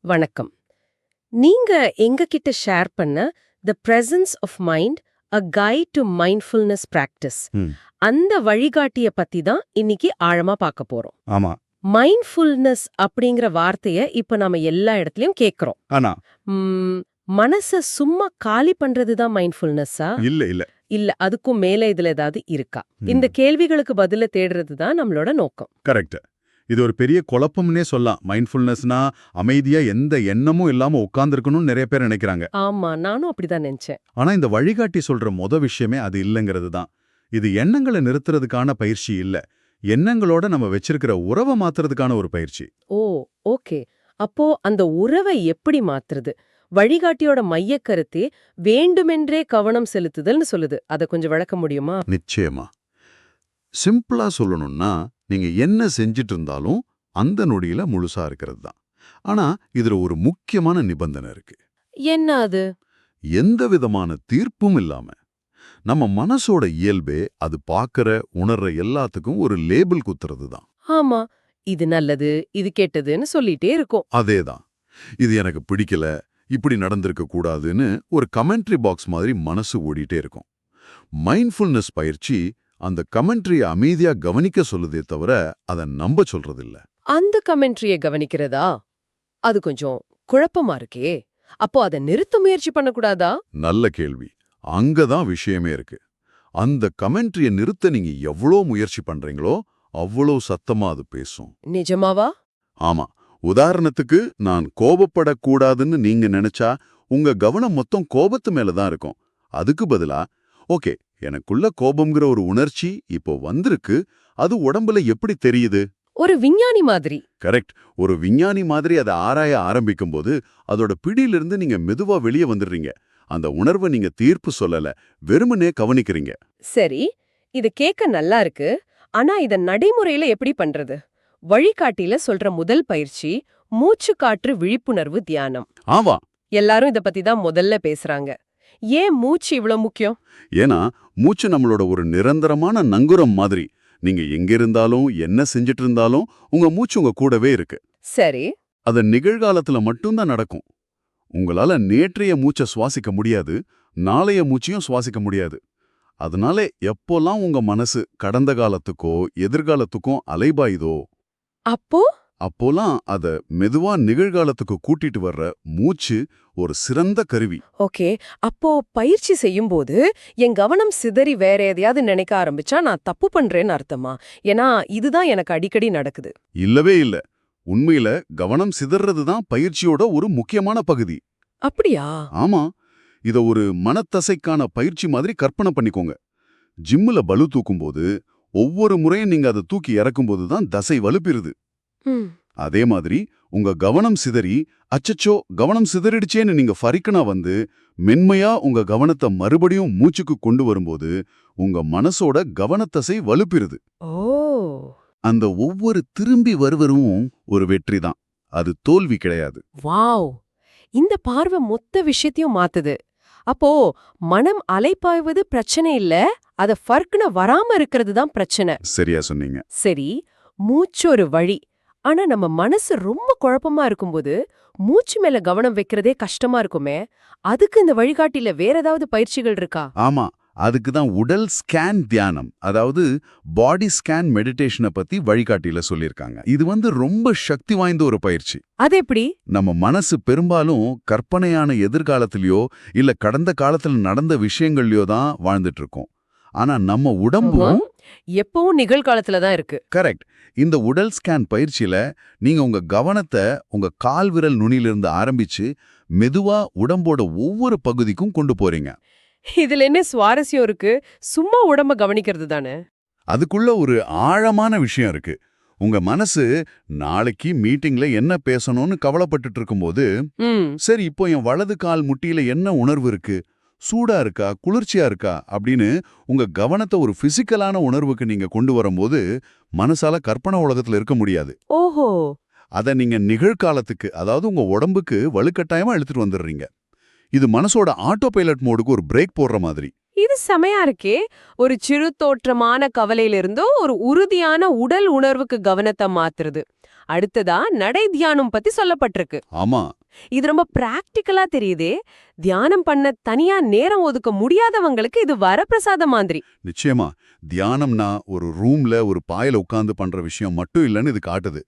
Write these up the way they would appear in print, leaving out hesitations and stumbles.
வணக்கம். நீங்க எங்ககிட்ட ஷேர் பண்ண the presence of mind a guide to mindfulness practice ம். அந்த வழிகாட்டிய பத்தி தான் இன்னைக்கு ஆழமா பார்க்க போறோம். ஆமா. மைண்ட்ஃபுல்னஸ் அப்படிங்கிற வார்த்தைய இப்ப நாம எல்லா இடத்துலயும் கேக்குறோம். ஆனா ம், மனச சும்மா காலி பண்றதுதான் மைண்ட்ஃபுல்னஸா? இல்ல இல்ல. இல்ல அதுக்கும் மேல இதுல ஏதாவது இருக்கா? ம். இந்த கேள்விகளுக்கு பதில தேடுறது தான் நம்மளோட நோக்கம். கரெக்ட். இது ஒரு பெரிய குழப்பம்னே சொல்லலாம். மைண்ட்ஃபுல்னஸ்னா அமைதியா எந்த எண்ணமும் இல்லாம உட்கார்ந்திருக்கணும்னு நிறைய பேர் நினைக்கிறாங்க. ஆமா, நானும் அப்படிதான் நினைச்சேன். ஆனா இந்த வழிகாட்டி சொல்ற விஷயமே அது இல்லைங்கிறது தான். இது எண்ணங்களை நிறுத்துறதுக்கான பயிற்சி இல்ல. எண்ணங்களோட நம்ம வச்சிருக்கிற உறவை மாத்துறதுக்கான ஒரு பயிற்சி. ஓ, ஓகே. அப்போ அந்த உறவை எப்படி மாத்துறது? வழிகாட்டியோட மையக்கருத்தே வேண்டுமென்றே கவனம் செலுத்துதல்னு சொல்லுது. அத கொஞ்சம் விளக்க முடியுமா? நிச்சயமா. சிம்பிளா சொல்லணும்னா நீங்க என்ன செஞ்சிட்டு இருந்தாலும் அந்த நொடியில முழுசா இருக்கிறது தான். ஆனா இதுல ஒரு முக்கியமான நிபந்தனை இருக்கு. என்ன அது? எந்த விதமான தீர்ப்பும் இல்லாம நம்ம மனசோட இயல்பே அது பார்க்கற உணர்ற எல்லாத்துக்கும் ஒரு லேபிள் குத்துறது தான். ஆமா, இது நல்லது, இது கெட்டதுன்னு சொல்லிட்டே இருக்கும். அதேதான். இது எனக்கு பிடிக்கல, இப்படி நடந்திருக்க கூடாதுன்னு ஒரு கமெண்ட்ரி பாக்ஸ் மாதிரி மனசு ஓடிட்டே இருக்கும். மைண்ட்ஃபுல்னஸ் பயிற்சி அந்த கமெண்ட்ரிய அமைதியா கவனிக்க சொல்லுதே தவிர அதை நம்ப சொல்றதில்ல. அந்த கமெண்ட்ரிய கவனிக்கிறதா? அது கொஞ்சம் குழப்பமா இருக்கே. அப்போ அத நிறுத்த முயற்சி பண்ணக்கூடாதா? நல்ல கேள்வி. அங்கதான் விஷயமே இருக்கு. அந்த கமெண்ட்ரிய நிறுத்த நீங்க எவ்வளோ முயற்சி பண்றீங்களோ அவ்வளோ சத்தமா அது பேசும். நிஜமாவா? ஆமா. உதாரணத்துக்கு நான் கோபப்படக்கூடாதுன்னு நீங்க நினைச்சா உங்க கவனம் மொத்தம் கோபத்து மேல தான் இருக்கும். அதுக்கு பதிலா ஓகே, எனக்குள்ள கோபம்ங்கிற ஒரு உணர்ச்சி இப்போ வந்திருக்கு, அது உடம்புல எப்படி தெரியுது? ஒரு விஞ்ஞானி மாதிரி. கரெக்ட். ஒரு விஞ்ஞானி மாதிரி அதை ஆராய ஆரம்பிக்கும்போது அதோட பிடியிலிருந்து நீங்க மெதுவா வெளியே வந்துடுறீங்க. அந்த உணர்வை நீங்க தீர்ப்பு சொல்லல, வெறுமனே கவனிக்கிறீங்க. சரி, இது கேட்க நல்லா இருக்கு. ஆனா இத நடைமுறையில எப்படி பண்றது? வழிகாட்டில சொல்ற முதல் பயிற்சி மூச்சு காற்று விழிப்புணர்வு தியானம். ஆமா. எல்லாரும் இத பத்தி தான் முதல்ல பேசுறாங்க. ஏன் மூச்சு இவ்ளோ முக்கியம்? ஏன்னா மூச்சு நம்மளோட ஒரு நிரந்தரமான நங்குரம் மாதிரி. நீங்க எங்க இருந்தாலும் என்ன செஞ்சிட்டு இருந்தாலும் உங்க மூச்சு உங்க கூடவே இருக்கு. சரி. அது நிகழ்காலத்துல மட்டும்தான் நடக்கும். உங்களால நேற்றைய மூச்சை சுவாசிக்க முடியாது, நாளைய மூச்சையும் சுவாசிக்க முடியாது. அதனால எப்போல்லாம் உங்க மனசு கடந்த காலத்துக்கோ எதிர்காலத்துக்கோ அலைபாயுதோ அப்போ அப்போலாம் அத மெதுவா நிகழ்காலத்துக்கு கூட்டிட்டு வர்ற மூச்சு ஒரு சிறந்த கருவி. ஓகே. அப்போ பயிற்சி செய்யும்போது என் கவனம் சிதறி வேற எதையாவது நினைக்க ஆரம்பிச்சா நான் தப்பு பண்றேன்னு அர்த்தமா? ஏன்னா இதுதான் எனக்கு அடிக்கடி நடக்குது. இல்லவே இல்ல. உண்மையில கவனம் சிதறது தான் பயிற்சியோட ஒரு முக்கியமான பகுதி. அப்படியா? ஆமா. இத ஒரு மனத்தசைக்கான பயிற்சி மாதிரி கற்பனை பண்ணிக்கோங்க. ஜிம்முல பளு தூக்கும்போது ஒவ்வொரு முறையும் நீங்க அதை தூக்கி இறக்கும்போது தான் தசை வலுப்பிருது. ம். அதே மாதிரி உங்க கவனம் சிதறி அச்சச்சோ கவனம் சிதறிடுச்சேன்னு நீங்க ஃபரிக்கனா வந்து மென்மையா உங்க கவனத்தை மறுபடியும் மூச்சுக்கு கொண்டு வரும்போது உங்க மனசோட கவனத்தசை வலுப்பிருது. ஓ, அந்த ஒவ்வொரு திரும்பி வருவரும் ஒரு வெற்றி தான். அது தோல்வி கிடையாது. வாவ்! இந்த பார்வை மொத்த விஷயத்தையும் மாத்துது. அப்போ மனம் அலைப்பாய்வது பிரச்சனை இல்ல, அத ஃபர்க்னு வராம இருக்கிறது தான் பிரச்சனை. சரியா சொன்னீங்க. சரி, மூச்சு ஒரு வழி. ஆனா நம்ம மனசு ரொம்ப குழப்பமா இருக்கும்போது மூச்சு மேல கவனம் வைக்கிறதே கஷ்டமா இருக்குமே. அதுக்கு இந்த வழிகாட்டில வேற ஏதாவது பயிற்சிகள் இருக்கா? ஆமா. அதுக்கு தான் உடல் ஸ்கேன் தியானம், அதாவது பாடி ஸ்கேன் மெடிடேஷனை பத்தி வழிகாட்டியில சொல்லியிருக்காங்க. இது ரொம்ப சக்தி வாய்ந்த ஒரு பயிற்சி. அது எப்படி? நம்ம மனசு பெரும்பாலும் கற்பனையான எதிர்காலத்திலயோ இல்ல கடந்த காலத்துல நடந்த விஷயங்கள்லயோ தான் வாழ்ந்துட்டு இருக்கோம். ஆனா நம்ம உடம்பும் எப்பவும் நிகழ்காலத்துல தான் இருக்கு. கரெக்ட். இந்த உடல் ஸ்கேன் பயிற்சியில நீங்க உங்க கவனத்தை உங்க கால் விரல் நுனியிலிருந்து ஆரம்பிச்சு மெதுவா உடம்போட ஒவ்வொரு பகுதிக்கும் கொண்டு போறீங்க. இதுல என்ன சுவாரஸ்யம் இருக்கு? சும்மா உடம்ப கவனிக்கிறது தானே. அதுக்குள்ள ஒரு ஆழமான விஷயம் இருக்கு. உங்க மனசு நாளைக்கு மீட்டிங்ல என்ன பேசணும்னு கவலைப்பட்டுட்டு இருக்கும்போது, ம். சரி இப்போ என் வலது கால் முட்டியில என்ன உணர்வு இருக்கு, சூடா இருக்கா குளிர்ச்சியா இருக்கா அப்படின்னு உங்க கவனத்தை ஒரு பிசிக்கலான உணர்வுக்கு நீங்க கொண்டு வரும்போது மனசால கற்பனை உலகத்துல இருக்க முடியாது. ஓஹோ. அதை நீங்க நிகழ்காலத்துக்கு, அதாவது உங்க உடம்புக்கு வலுக்கட்டாயமா எடுத்துட்டு வந்துடுறீங்க. இது மனசோட ஆட்டோ பைலட் மோடுக்கு ஒரு பிரேக் போடுற மாதிரி. இது செமையா இருக்கே. ஒரு சிறு தோற்றமான கவலையிலிருந்தோ ஒரு உறுதியான உடல் உணர்வுக்கு கவனத்தை மாத்துறது. அடுத்ததா நடை தியானம் பத்தி சொல்லப்பட்டிருக்கு. ஆமா, இது ரொம்ப பிராக்டிக்கலா தெரியுதே. தியானம் பண்ண தனியா நேரம் ஒதுக்க முடியாதவங்களுக்கு இது வரப்பிரசாதம் மாதிரி. நிச்சயமா. தியானம்னா ஒரு ரூம்ல ஒரு பாயில உட்கார்ந்து பண்ற விஷயம் மட்டும் இல்லைன்னு இது காட்டுது.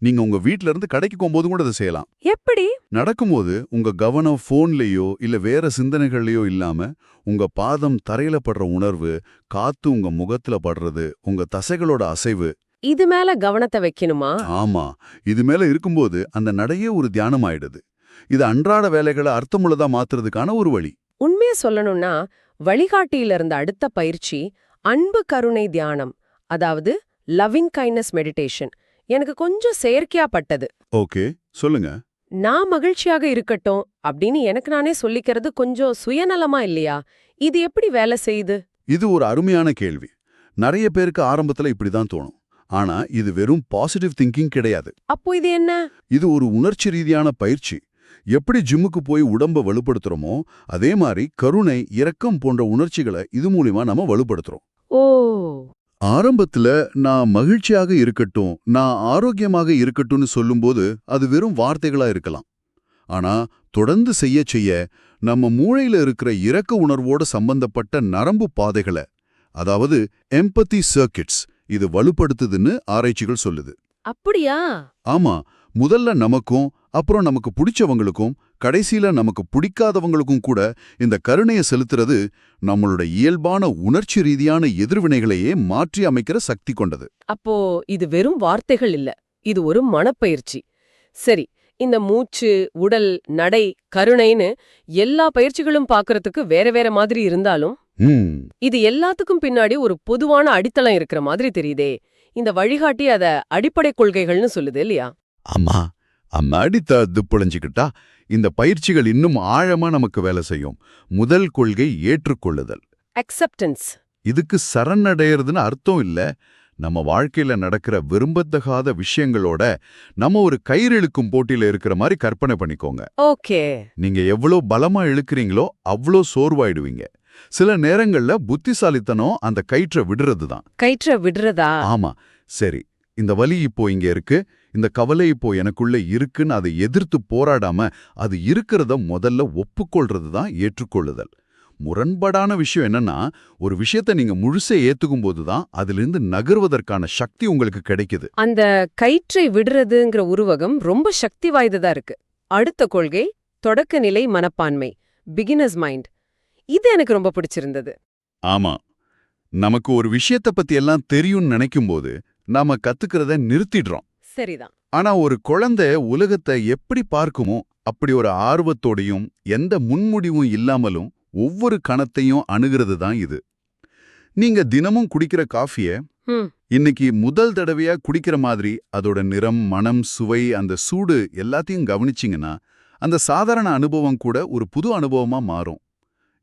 நீங்க உங்க வீட்ல இருந்து கடைக்கு போகும்போது கூட இதை செய்யலாம். எப்படி? நடக்கும்போது உங்க கவனம் போன்லயோ இல்ல வேற சிந்தனைகள்லயோ இல்லாம உங்க பாதம் தரையில படுற உணர்வு, காத்து உங்க முகத்துல படுறது, உங்க தசைகளோட அசைவு. இது மேல கவனத்தை வைக்கணுமா? ஆமா, இது மேல இருக்கும்போது அந்த நடையே ஒரு தியானம் ஆயிடுது. இது அன்றாட வேலைகளை அர்த்தமுள்ளதா மாத்துறதுக்கான ஒரு வழி. உண்மையா சொல்லணும்னா வழிகாட்டியில இருந்த அடுத்த பயிற்சி அன்பு கருணை தியானம், அதாவது லவ்விங் கைண்ட்னஸ் மெடிடேஷன். எனக்கு கொஞ்சம் செயற்கையா பட்டது. ஓகே, சொல்லுங்க. நான் மகிழ்ச்சியாக இருக்கட்டும் அப்படின்னு எனக்கு நானே சொல்லிக்கிறது கொஞ்சம் சுயநலமா இல்லையா? இது எப்படி வேலை செய்யுது? இது ஒரு அருமையான கேள்வி. நிறைய பேருக்கு ஆரம்பத்துல இப்படிதான் தோணும். ஆனா இது வெறும் பாசிட்டிவ் திங்கிங் கிடையாது. அப்போ இது என்ன? இது ஒரு உணர்ச்சி ரீதியான பயிற்சி. எப்படி ஜிம்முக்கு போய் உடம்ப வலுப்படுத்துறோமோ அதே மாதிரி கருணை, இரக்கம் போன்ற உணர்ச்சிகளை இது மூலியமா நம்ம வலுப்படுத்துறோம். ஓ, ஆரம்பத்துல நான் மகிழ்ச்சியாக இருக்கட்டும், நான் ஆரோக்கியமாக இருக்கட்டும்னு சொல்லும்போது அது வெறும் வார்த்தைகளா இருக்கலாம். ஆனா தொடர்ந்து செய்ய செய்ய நம்ம மூளையில இருக்கிற இரக்க உணர்வோட சம்பந்தப்பட்ட நரம்பு பாதைகளை, அதாவது எம்பதி சர்க்கிட்ஸ், இது வலுப்படுத்துதுன்னு ஆராய்ச்சிகள் சொல்லுது. அப்படியா? ஆமா, முதல்ல நமக்கும் அப்புறம் நமக்கு பிடிச்சவங்களுக்கும் கடைசியில நமக்கு பிடிக்காதவங்களுக்கும் கூட இந்த கருணையை செலுத்துறது நம்மளோட இயல்பான உணர்ச்சி ரீதியான எதிர்வினைகளையே மாற்றி அமைக்கிற சக்தி கொண்டது. அப்போ இது வெறும் வார்த்தைகள் இல்ல, இது ஒரு மனப்பயிற்சி. சரி, இந்த மூச்சு, உடல், நடை, கருணைன்னு எல்லா பயிற்சிகளும் பார்க்கறதுக்கு வேற வேற மாதிரி இருந்தாலும் இது எல்லாத்துக்கும் பின்னாடி ஒரு பொதுவான அடித்தளம் இருக்கிற மாதிரி தெரியுதே. இந்த வழிகாட்டி அத அடிப்படை கொள்கைகள்னு சொல்லுது இல்லையா? ஆமா, அடித்தது புழிஞ்சுக்கிட்டா இந்த பயிற்சிகள் இன்னும் ஆழமா நமக்கு வேலை செய்யும். முதல் கொள்கை ஏற்றுக்கொள்ளுதல், அக்செப்டன்ஸ். இதுக்கு சரணடைறதுன்னு அர்த்தம் இல்ல. நம்ம வாழ்க்கையில நடக்கிற விரும்பத்தகாத விஷயங்களோட நம்ம ஒரு கயிறு இழுக்கும் போட்டியில இருக்கிற மாதிரி கற்பனை பண்ணிக்கோங்க. ஓகே. நீங்க எவ்வளோ பலமா இழுக்கிறீங்களோ அவ்வளோ சோர்வாயிடுவீங்க. சில நேரங்கள்ல புத்திசாலித்தனம் அந்த கயிற்றை விடுறது தான். கயிற்றை விடுறதா? ஆமா. சரி, இந்த வலி இப்போ இங்க இருக்கு, இந்த கவலை இப்போ எனக்குள்ள இருக்குன்னு அதை எதிர்த்து போராடாம அது இருக்கிறத முதல்ல ஒப்புக்கொள்றது தான் ஏற்றுக்கொள்ளுதல். முரண்பாடான விஷயம் என்னன்னா, ஒரு விஷயத்தை நீங்க முழுசே ஏத்துக்கும் போதுதான் அதிலிருந்து நகர்வதற்கான சக்தி உங்களுக்கு கிடைக்குது. அந்த கயிற்றை விடுறதுங்கிற உருவகம் ரொம்ப சக்தி வாய்ந்ததா இருக்கு. அடுத்த கொள்கை தொடக்க நிலை மனப்பான்மை, பிகினர்ஸ் மைண்ட். இது எனக்கு ரொம்ப பிடிச்சிருந்தது. ஆமா, நமக்கு ஒரு விஷயத்தை பத்தி எல்லாம் தெரியும்னு நினைக்கும்போது நாம கத்துக்கிறத நிறுத்திடுறோம். சரிதான். ஆனா ஒரு குழந்தை உலகத்தை எப்படி பார்க்குமோ அப்படி ஒரு ஆர்வத்தோடையும் எந்த முன்முடிவும் இல்லாமலும் ஒவ்வொரு கணத்தையும் அணுகிறது தான் இது. நீங்க தினமும் குடிக்கிற காஃபிய இன்னைக்கு முதல் தடவையா குடிக்கிற மாதிரி அதோட நிறம், மனம், சுவை, அந்த சூடு எல்லாத்தையும் கவனிச்சிங்கன்னா அந்த சாதாரண அனுபவம் கூட ஒரு புது அனுபவமா மாறும்.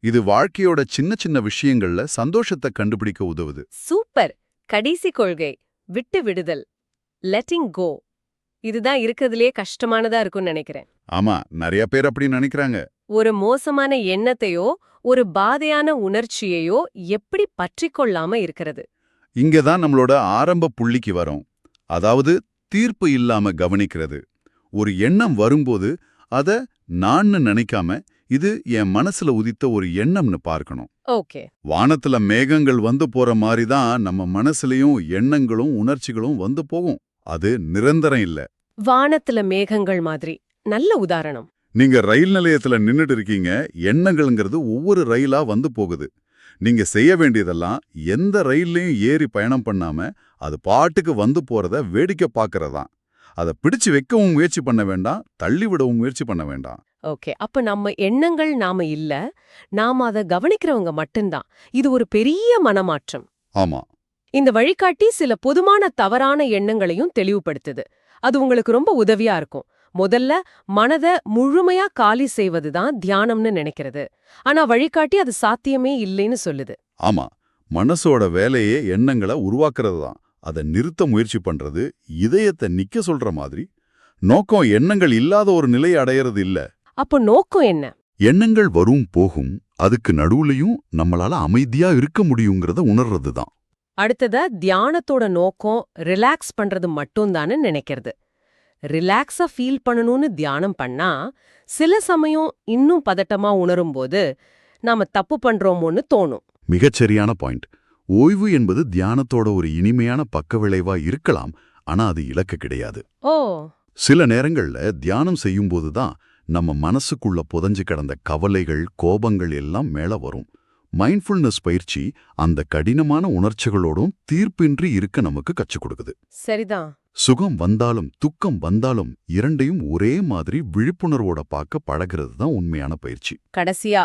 இது வாழ்க்கையோட சின்ன சின்ன விஷயங்கள்ல சந்தோஷத்தை கண்டுபிடிக்க உதவுது. சூப்பர். கடைசி கொள்கை விட்டு விடுதல், லெட்டிங் கோ. இதுதான் இருக்கிறதுலே கஷ்டமானதா இருக்கும்னு நினைக்கிறேன். ஆமா, நிறைய பேர் அப்படி நினைக்கிறாங்க. ஒரு மோசமான எண்ணத்தையோ ஒரு பாதையான உணர்ச்சியையோ எப்படி பற்றிக்கொள்ளாம இருக்கிறது. இங்கதான் நம்மளோட ஆரம்ப புள்ளிக்கு வரும். அதாவது தீர்ப்பு இல்லாம கவனிக்கிறது. ஒரு எண்ணம் வரும்போது அத நான்னு நினைக்காம இது என் மனசுல உதித்த ஒரு எண்ணம்னு பார்க்கணும். ஓகே. வானத்துல மேகங்கள் வந்து போற மாதிரி தான் நம்ம மனசுலயும் எண்ணங்களும் உணர்ச்சிகளும் வந்து போகும். அது நிரந்தரம் இல்ல. வானத்துல மேகங்கள் மாதிரி நல்ல உதாரணம். நீங்க ரயில் நிலையத்துல நின்னுட்டு இருக்கீங்க, எண்ணங்கள்ங்கிறது ஒவ்வொரு ரயிலா வந்து போகுது. நீங்க செய்ய வேண்டியதெல்லாம் எந்த ரயில்லையும் ஏறி பயணம் பண்ணாம அது பாட்டுக்கு வந்து போறத வேடிக்கை பார்க்கறதான். அதை பிடிச்சு வைக்கவும் முயற்சி பண்ண வேண்டாம், தள்ளி விடவும் முயற்சி பண்ண வேண்டாம். ஓகே. அப்ப நம்ம எண்ணங்கள் நாம இல்ல, நாம அதை கவனிக்கிறவங்க மட்டும்தான். இது ஒரு பெரிய மனமாற்றம். ஆமா. இந்த வழிகாட்டி சில பொதுவான தவறான எண்ணங்களையும் தெளிவுபடுத்துது. அது உங்களுக்கு ரொம்ப உதவியா இருக்கும். முதல்ல மனதை முழுமையா காலி செய்வதுதான் தியானம்னு நினைக்கிறது. ஆனா வழிகாட்டி அது சாத்தியமே இல்லைன்னு சொல்லுது. ஆமா, மனசோட வேலையே எண்ணங்களை உருவாக்குறது தான். அதை நிறுத்த முயற்சி பண்றது, இதயத்தை நிக்க சொல்ற மாதிரி. நோக்கம் எண்ணங்கள் இல்லாத ஒரு நிலையை அடையிறது இல்ல. அப்போ நோக்கம் என்ன? எண்ணங்கள் வரும் போகும், அதுக்கு நடுவுலையும் நம்மளால அமைதியா இருக்க முடியுங்கிறத உணர்றது தான். அடுத்ததா தியானத்தோட நோக்கம் ரிலாக்ஸ் பண்றது மட்டும்தான்னு நினைக்கிறது. ரிலாக்ஸா ஃபீல் பண்ணணும்னு தியானம் பண்ணா சில சமயம் இன்னும் பதட்டமா உணரும்போது நாம தப்பு பண்றோமோன்னு தோணும். மிகச்சரியான பாயிண்ட். ஓய்வு என்பது தியானத்தோட ஒரு இனிமையான பக்க விளைவா இருக்கலாம், ஆனா அது இலக்கு கிடையாது. ஓ, சில நேரங்கள்ல தியானம் செய்யும்போது தான் நம்ம மனசுக்குள்ள புதைஞ்சு கிடந்த கவலைகள், கோபங்கள் எல்லாம் மேல வரும். மைண்ட்ஃபுல்னஸ் பயிற்சி அந்த கடினமான உணர்ச்சிகளோடும் தீர்ப்பின்றி இருக்க நமக்கு கற்றுக் கொடுக்குது. சரிதான். சுகம் வந்தாலும் துக்கம் வந்தாலும் இரண்டையும் ஒரே மாதிரி விழிப்புணர்வோட பார்க்க பழகிறது தான் உண்மையான பயிற்சி. கடைசியா,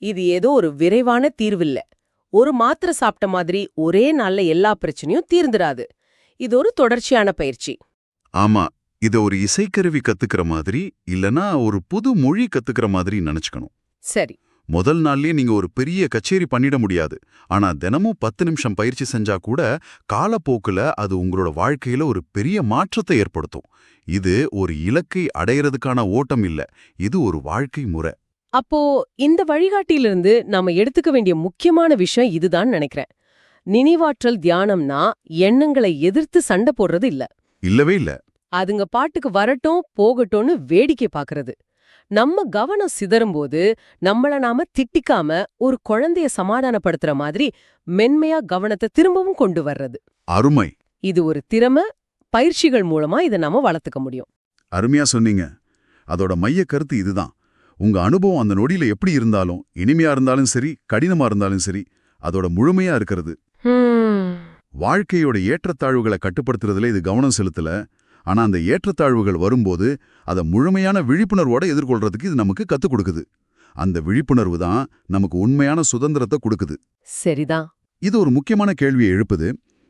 இது ஏதோ ஒரு விரைவான தீர்வில்ல. ஒரு மாத்திரை சாப்பிட்ட மாதிரி ஒரே நாள்ல எல்லா பிரச்சனையும் தீர்ந்துராது. இது ஒரு தொடர்ச்சியான பயிற்சி. ஆமா, இத ஒரு இசைக்கருவி கத்துக்கிற மாதிரி இல்லனா ஒரு புது மொழி கத்துக்கிற மாதிரி நினைச்சுக்கணும். சரி. முதல் நாள்லயே நீங்க ஒரு பெரிய கச்சேரி பண்ணிட முடியாது. ஆனா தினமும் 10 நிமிஷம் பயிற்சி செஞ்சா கூட காலப்போக்குல அது உங்களோட வாழ்க்கையில ஒரு பெரிய மாற்றத்தை ஏற்படுத்தும். இது ஒரு இலக்கை அடையறதுக்கான ஓட்டம் இல்ல, இது ஒரு வாழ்க்கை முறை. அப்போ இந்த வழிகாட்டியிலிருந்து நாம எடுத்துக்க வேண்டிய முக்கியமான விஷயம் இதுதான் நினைக்கிறேன். நினைவாற்றல் தியானம்னா எண்ணங்களை எதிர்த்து சண்டை போடுறது இல்ல. இல்லவே இல்ல. அதுங்க பாட்டுக்கு வரட்டும் போகட்டும்னு வேடிக்கை பாக்குறது. நம்ம கவனம் சிதறும்போது நம்மள நாம திட்டிக்காம ஒரு குழந்தைய சமாதானப்படுத்துற மாதிரி மென்மையா கவனத்தை திரும்பவும் கொண்டு வர்றது. அருமை. இது ஒரு திறமை. பயிற்சிகள் மூலமா இதை நாம வளர்த்துக்க முடியும். அருமையா சொன்னீங்க. அதோட மைய கருத்து இதுதான். உங்க அனுபவம் அந்த நொடியில எப்படி இருந்தாலும், இனிமையா இருந்தாலும் சரி, கடினமா இருந்தாலும் சரி, அதோட முழுமையா இருக்கிறது. வாழ்க்கையோட ஏற்றத்தாழ்வுகளை கட்டுப்படுத்துறதுல இது கவனம் செலுத்தல. ஆனா அந்த ஏற்றத்தாழ்வுகள் வரும்போது அதை முழுமையான விழிப்புணர்வோட எதிர்கொள்றதுக்கு இது நமக்கு கத்துக் கொடுக்குது. அந்த விழிப்புணர்வு தான் நமக்கு உண்மையான சுதந்திரத்தை கொடுக்குது. சரிதான். இது ஒரு முக்கியமான கேள்வியை எழுப்புது.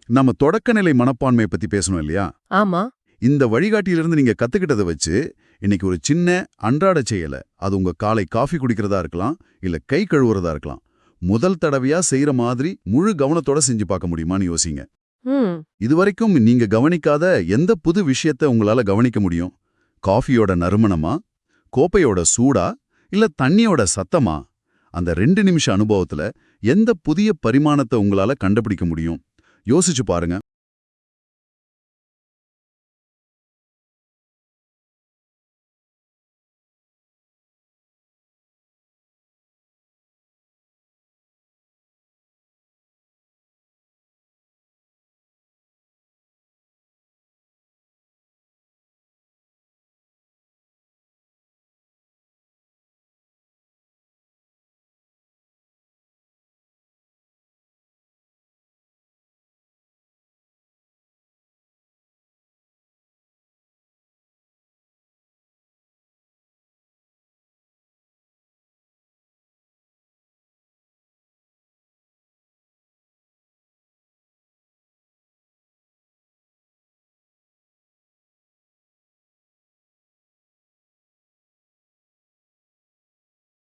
நம்ம தொடக்கநிலை மனப்பான்மையை பத்தி பேசணும் இல்லையா? ஆமா. இந்த வழிகாட்டியிலிருந்து நீங்க கத்துக்கிட்டதை வச்சு இன்னைக்கு ஒரு சின்ன அன்றாட செயல, அது உங்க காலை காஃபி குடிக்கிறதா இருக்கலாம், இல்ல கை கழுவுறதா இருக்கலாம், முதல் தடவையா செய்யற மாதிரி முழு கவனத்தோட செஞ்சு பார்க்க முடியுமான்னு யோசிங்க. இதுவரைக்கும் நீங்க கவனிக்காத எந்த புது விஷயத்தை உங்களால கவனிக்க முடியும்? காஃபியோட நறுமணமா, கோப்பையோட சூடா, இல்ல தண்ணியோட சத்தமா? அந்த 2 நிமிஷ அனுபவத்துல எந்த புதிய பரிமாணத்தை உங்களால கண்டுபிடிக்க முடியும்? யோசிச்சு பாருங்க.